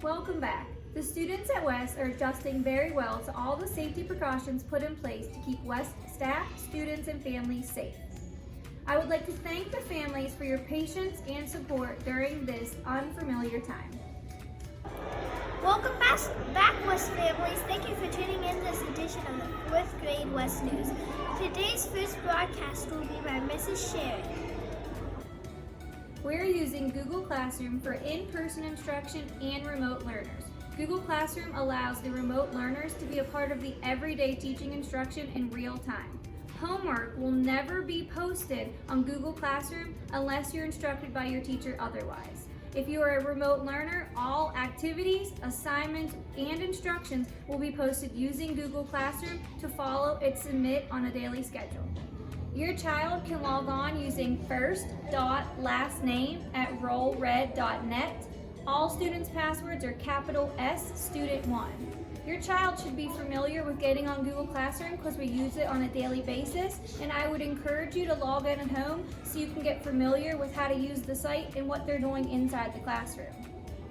Welcome back. The students at West are adjusting very well to all the safety precautions put in place to keep West staff, students, and families safe. I would like to thank the families for your patience and support during this unfamiliar time. Welcome back, West families. Thank you for tuning in this edition of the 4th grade West News. Today's first broadcast will be by Mrs. Sherry. We're using Google Classroom for in-person instruction and remote learners. Google Classroom allows the remote learners to be a part of the everyday teaching instruction in real time. Homework will never be posted on Google Classroom unless you're instructed by your teacher otherwise. If you are a remote learner, all activities, assignments, and instructions will be posted using Google Classroom to follow and submit on a daily schedule. Your child can log on using first.lastname at rollred.net. All students' passwords are capital S Student 1. Your child should be familiar with getting on Google Classroom because we use it on a daily basis, and I would encourage you to log in at home so you can get familiar with how to use the site and what they're doing inside the classroom.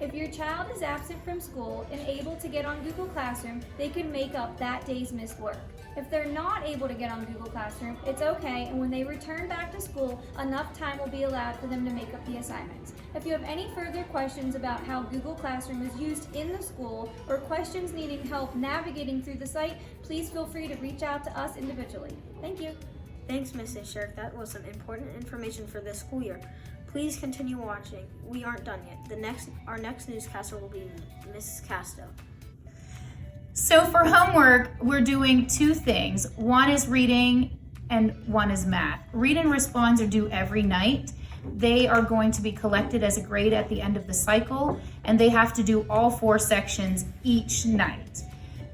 If your child is absent from school and able to get on Google Classroom, they can make up that day's missed work. If they're not able to get on Google Classroom, it's okay, and when they return back to school, enough time will be allowed for them to make up the assignments. If you have any further questions about how Google Classroom is used in the school or questions needing help navigating through the site, please feel free to reach out to us individually. Thank you. Thanks, Mrs. Shirk. That was some important information for this school year. Please continue watching. We aren't done yet. Our next newscaster will be Mrs. Casto. So for homework, we're doing two things. One is reading and one is math. Read and responds are due every night. They are going to be collected as a grade at the end of the cycle, and they have to do all 4 sections each night.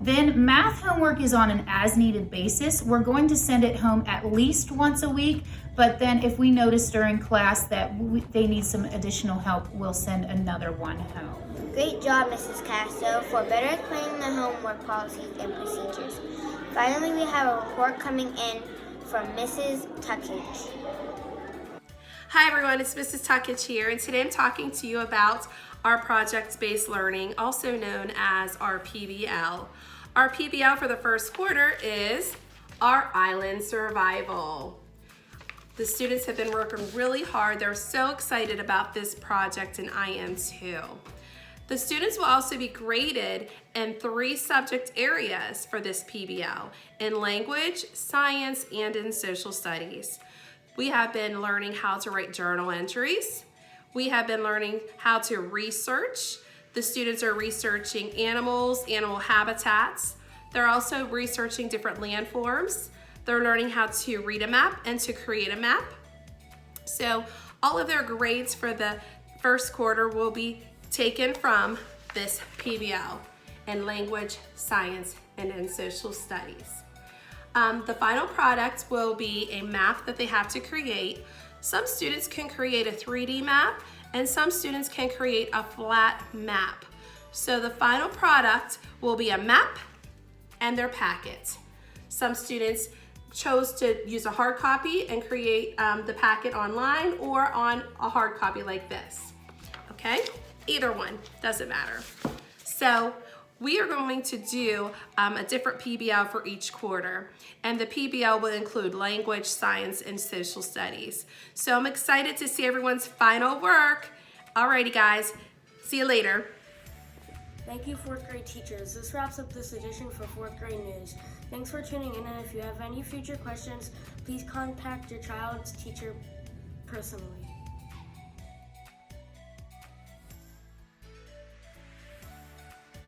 Then math homework is on an as-needed basis. We're going to send it home at least once a week, but then if we notice during class that they need some additional help, we'll send another one home. Great job, Mrs. Casto, for better explaining the homework policies and procedures. Finally, we have a report coming in from Mrs. Tuckage. Hi everyone, it's Mrs. Tuckage here, and today I'm talking to you about our project-based learning, also known as our PBL. Our PBL for the first quarter is our island survival. The students have been working really hard. They're so excited about this project, and I am too. The students will also be graded in 3 subject areas for this PBL, in language, science, and in social studies. We have been learning how to write journal entries. We have been learning how to research. The students are researching animals, animal habitats. They're also researching different landforms. They're learning how to read a map and to create a map. So all of their grades for the first quarter will be taken from this PBL in language, science, and in social studies. The final product will be a map that they have to create. Some students can create a 3D map, and some students can create a flat map. So the final product will be a map and their packet. Some students chose to use a hard copy and create the packet online or on a hard copy like this, okay? Either one, doesn't matter. So we are going to do a different PBL for each quarter, and the PBL will include language, science, and social studies. So I'm excited to see everyone's final work. Alrighty guys, see you later. Thank you, 4th grade teachers. This wraps up this edition for 4th grade news. Thanks for tuning in, and if you have any future questions, please contact your child's teacher personally.